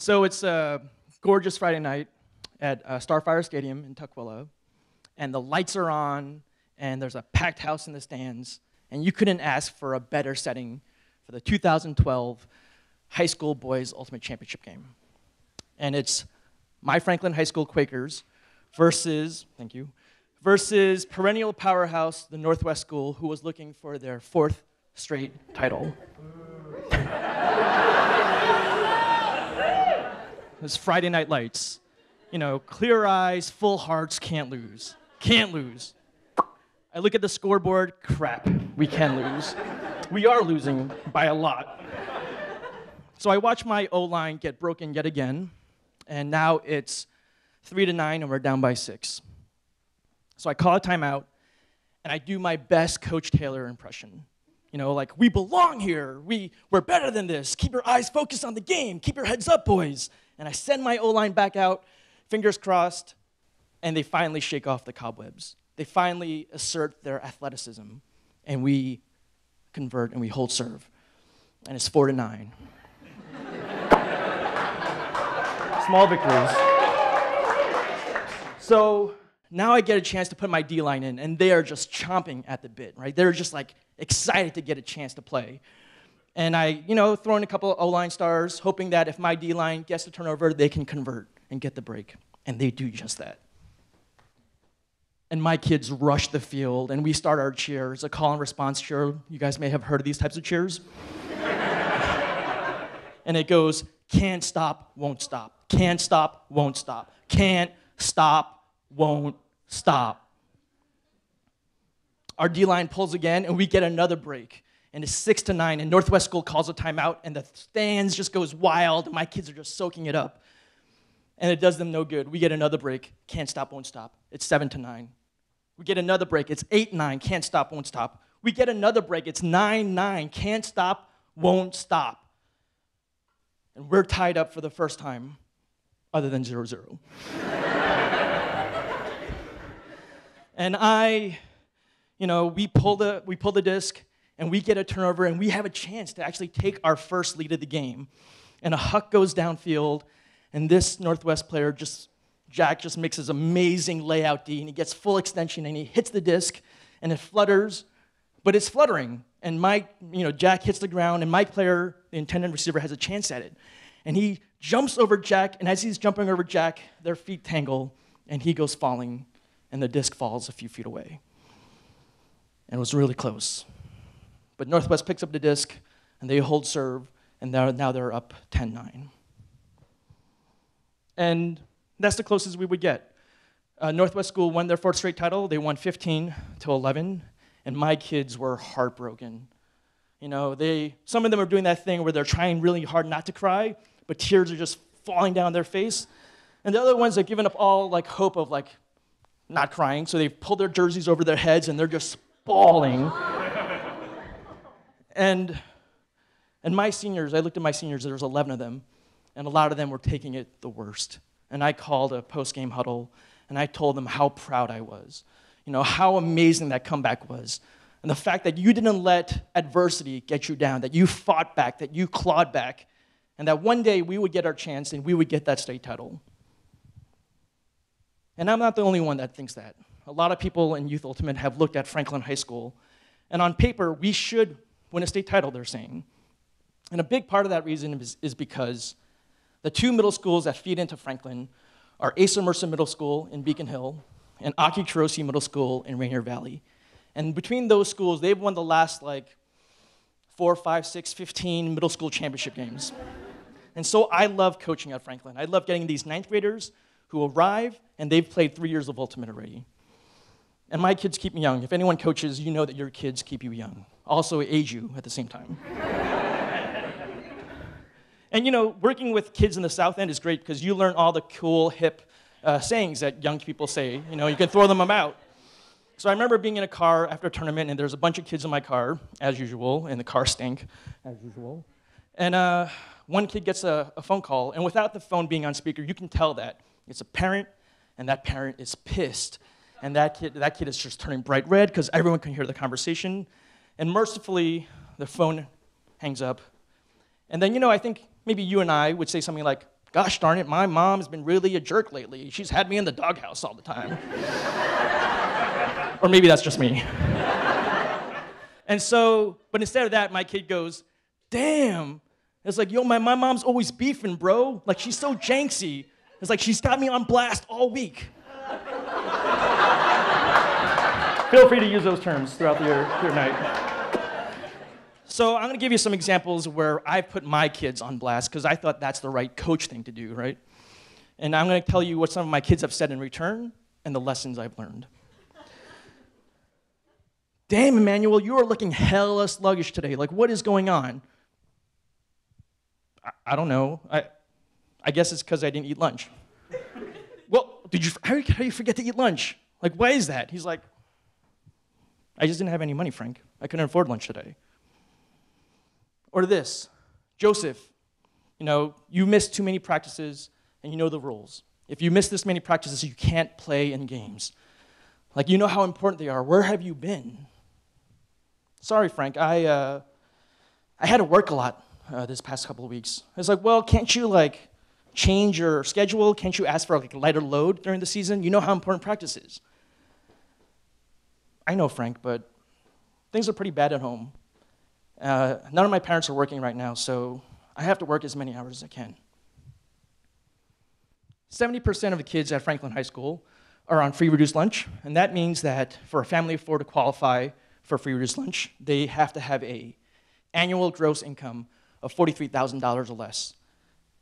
So it's a gorgeous Friday night at Starfire Stadium in Tukwila, and the lights are on, and there's a packed house in the stands, and you couldn't ask for a better setting for the 2012 High School Boys Ultimate Championship game. And it's my Franklin High School Quakers versus perennial powerhouse, the Northwest School, who was looking for their 4th straight title. It's Friday Night Lights. You know, clear eyes, full hearts, can't lose. Can't lose. I look at the scoreboard, crap, we can lose. We are losing by a lot. So I watch my O-line get broken yet again, and now it's 3-9 and we're down by 6. So I call a timeout, and I do my best Coach Taylor impression. You know, like, we belong here. We're better than this. Keep your eyes focused on the game. Keep your heads up, boys. And I send my O-line back out, fingers crossed, and they finally shake off the cobwebs. They finally assert their athleticism, and we convert and we hold serve. And it's 4-9. Small victories. So now I get a chance to put my D-line in, and they are just chomping at the bit, right? They're just like excited to get a chance to play. And I, throw in a couple of O-line stars, hoping that if my D-line gets the turnover, they can convert and get the break. And they do just that. And my kids rush the field, and we start our cheers, a call and response cheer. You guys may have heard of these types of cheers. And it goes, can't stop, won't stop. Can't stop, won't stop. Can't stop, won't stop. Our D-line pulls again, and we get another break. And it's 6-9, and Northwest School calls a timeout, and the stands just goes wild, and my kids are just soaking it up. And it does them no good. We get another break. Can't stop, won't stop. It's 7-9. We get another break. It's 8-9. Can't stop, won't stop. We get another break. It's 9-9. Can't stop, won't stop. And we're tied up for the first time, other than 0-0. And we pull the disc, and we get a turnover, and we have a chance to actually take our first lead of the game. And a huck goes downfield, and this Northwest player, Jack, just makes his amazing layout D, and he gets full extension, and he hits the disc, and it flutters, but it's fluttering. And Jack hits the ground, and my player, the intended receiver, has a chance at it. And he jumps over Jack, and as he's jumping over Jack, their feet tangle, and he goes falling, and the disc falls a few feet away. And it was really close. But Northwest picks up the disc, and they hold serve, and now they're up 10-9. And that's the closest we would get. Northwest School won their 4th straight title. They won 15-11, and my kids were heartbroken. Some of them are doing that thing where they're trying really hard not to cry, but tears are just falling down their face. And the other ones have given up all hope of not crying, so they've pulled their jerseys over their heads, and they're just bawling. And my seniors, I looked at my seniors, there was 11 of them, and a lot of them were taking it the worst. And I called a post-game huddle, and I told them how proud I was, how amazing that comeback was, and the fact that you didn't let adversity get you down, that you fought back, that you clawed back, and that one day we would get our chance and we would get that state title. And I'm not the only one that thinks that. A lot of people in Youth Ultimate have looked at Franklin High School, and on paper, we should win a state title, they're saying. And a big part of that reason is because the 2 middle schools that feed into Franklin are Asa Mercer Middle School in Beacon Hill and Aki Kurosi Middle School in Rainier Valley. And between those schools, they've won the last 4, 5, 6, 15 middle school championship games. And so I love coaching at Franklin. I love getting these 9th graders who arrive, and they've played 3 years of Ultimate already. And my kids keep me young. If anyone coaches, you know that your kids keep you young. Also age you at the same time. And working with kids in the South End is great because you learn all the cool, hip sayings that young people say. You can throw them out. So I remember being in a car after a tournament, and there's a bunch of kids in my car, as usual, and the car stank, as usual. And one kid gets a phone call, and without the phone being on speaker, you can tell that it's a parent, and that parent is pissed. And that kid is just turning bright red because everyone can hear the conversation. And mercifully, the phone hangs up. And then, I think maybe you and I would say something like, gosh darn it, my mom's been really a jerk lately. She's had me in the doghouse all the time. Or maybe that's just me. And so, but instead of that, my kid goes, damn. It's like, yo, my mom's always beefing, bro. Like, she's so janksy. It's like, she's got me on blast all week. Feel free to use those terms throughout your night. So I'm going to give you some examples where I've put my kids on blast because I thought that's the right coach thing to do, right? And I'm going to tell you what some of my kids have said in return and the lessons I've learned. Damn, Emmanuel, you are looking hella sluggish today. Like, what is going on? I don't know. I guess it's because I didn't eat lunch. Well, how do you forget to eat lunch? Like, why is that? He's like, I just didn't have any money, Frank. I couldn't afford lunch today. Or this, Joseph, you missed too many practices and you know the rules. If you miss this many practices, you can't play in games. Like, you know how important they are. Where have you been? Sorry, Frank, I had to work a lot this past couple of weeks. I was like, well, can't you change your schedule? Can't you ask for a lighter load during the season? You know how important practice is. I know, Frank, but things are pretty bad at home. None of my parents are working right now, so I have to work as many hours as I can. 70% of the kids at Franklin High School are on free reduced lunch, and that means that for a family of four to qualify for free reduced lunch, they have to have an annual gross income of $43,000 or less.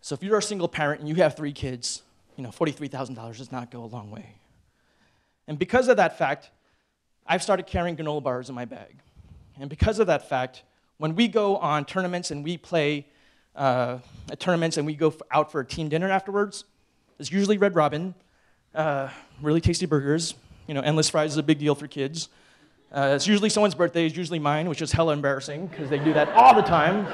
So if you're a single parent and you have 3 kids, $43,000 does not go a long way. And because of that fact, I've started carrying granola bars in my bag. And because of that fact, when we go on tournaments and we play at tournaments and we go out for a team dinner afterwards, it's usually Red Robin, really tasty burgers. Endless fries is a big deal for kids. It's usually someone's birthday, it's usually mine, which is hella embarrassing because they do that all the time.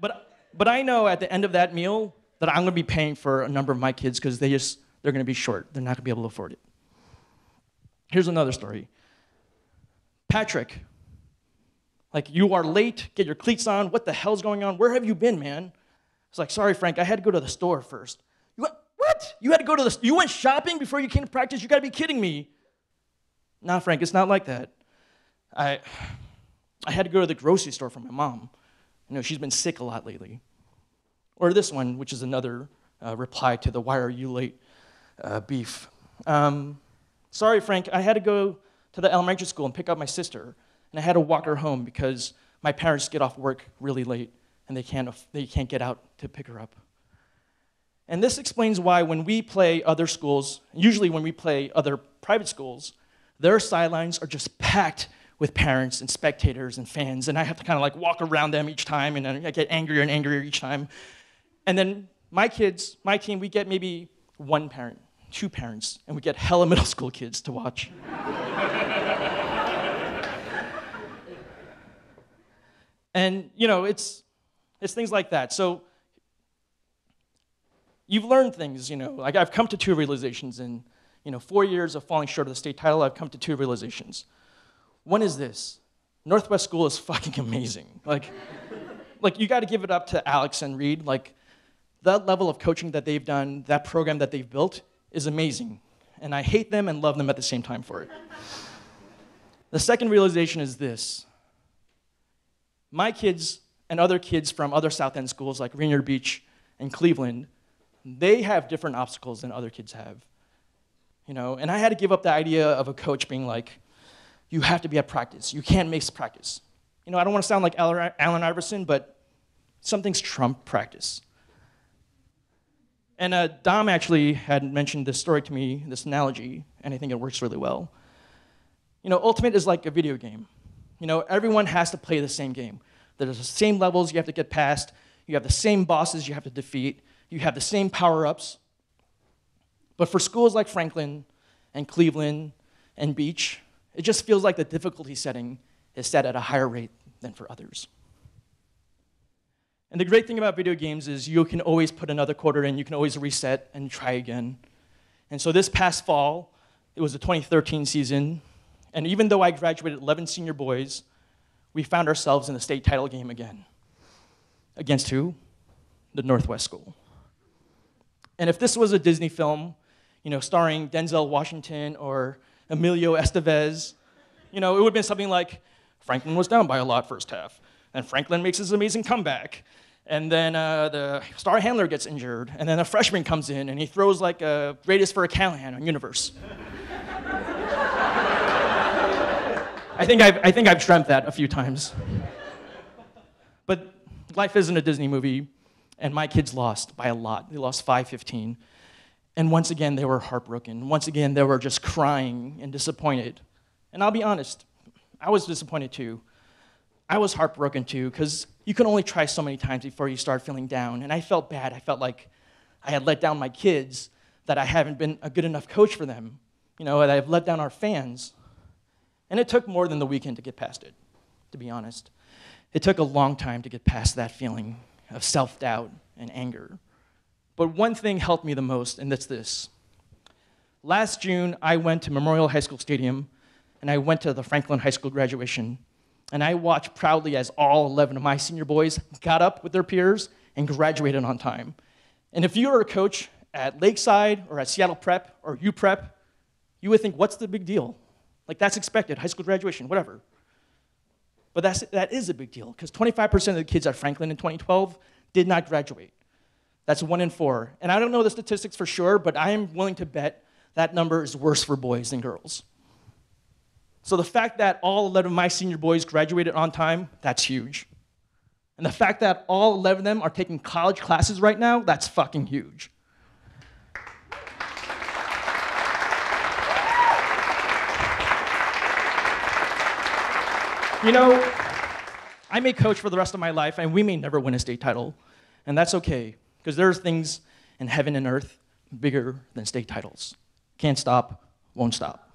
But I know at the end of that meal that I'm going to be paying for a number of my kids because they're going to be short. They're not going to be able to afford it. Here's another story. Patrick, you are late, get your cleats on, what the hell's going on? Where have you been, man? It's like, sorry, Frank, I had to go to the store first. What? You had to go to you went shopping before you came to practice? You gotta be kidding me. Nah, Frank, it's not like that. I had to go to the grocery store for my mom. She's been sick a lot lately. Or this one, which is another reply to the why are you late beef. Sorry, Frank, I had to go to the elementary school and pick up my sister, and I had to walk her home because my parents get off work really late, and they can't get out to pick her up. And this explains why when we play other schools, usually when we play other private schools, their sidelines are just packed with parents and spectators and fans, and I have to kind of walk around them each time, and I get angrier and angrier each time. And then my team, we get maybe 1 parent, 2 parents, and we get hella middle school kids to watch. And, it's things like that. So you've learned things, I've come to 2 realizations in, 4 years of falling short of the state title, I've come to 2 realizations. One is this: Northwest School is fucking amazing. You got to give it up to Alex and Reed. That level of coaching that they've done, that program that they've built is amazing. And I hate them and love them at the same time for it. The second realization is this: my kids and other kids from other South End schools like Rainier Beach and Cleveland, they have different obstacles than other kids have. And I had to give up the idea of a coach being like, you have to be at practice. You can't miss practice. I don't want to sound like Allen Iverson, but some things trump practice. And Dom actually had mentioned this story to me, this analogy, and I think it works really well. Ultimate is like a video game. Everyone has to play the same game. There's the same levels you have to get past. You have the same bosses you have to defeat. You have the same power-ups. But for schools like Franklin and Cleveland and Beach, it just feels like the difficulty setting is set at a higher rate than for others. And the great thing about video games is you can always put another quarter in, you can always reset and try again. And so this past fall, it was the 2013 season, and even though I graduated 11 senior boys, we found ourselves in the state title game again. Against who? The Northwest School. And if this was a Disney film, starring Denzel Washington or Emilio Estevez, it would have been something like, Franklin was down by a lot first half, and Franklin makes his amazing comeback, and then the star handler gets injured, and then a freshman comes in, and he throws like a greatest for a Callahan on Universe. I think I've dreamt that a few times. But life isn't a Disney movie, and my kids lost by a lot. They lost 5-15. And once again, they were heartbroken. Once again, they were just crying and disappointed. And I'll be honest, I was disappointed too. I was heartbroken too, because you can only try so many times before you start feeling down. And I felt bad. I felt like I had let down my kids, that I haven't been a good enough coach for them, that I've let down our fans. And it took more than the weekend to get past it, to be honest. It took a long time to get past that feeling of self-doubt and anger. But one thing helped me the most, and that's this. Last June, I went to Memorial High School Stadium, and I went to the Franklin High School graduation, and I watched proudly as all 11 of my senior boys got up with their peers and graduated on time. And if you were a coach at Lakeside or at Seattle Prep or UPrep, you would think, what's the big deal? Like, that's expected, high school graduation, whatever. But that is a big deal, because 25% of the kids at Franklin in 2012 did not graduate. That's 1 in 4. And I don't know the statistics for sure, but I am willing to bet that number is worse for boys than girls. So the fact that all 11 of my senior boys graduated on time, that's huge. And the fact that all 11 of them are taking college classes right now, that's fucking huge. I may coach for the rest of my life, and we may never win a state title. And that's okay, because there are things in heaven and earth bigger than state titles. Can't stop, won't stop.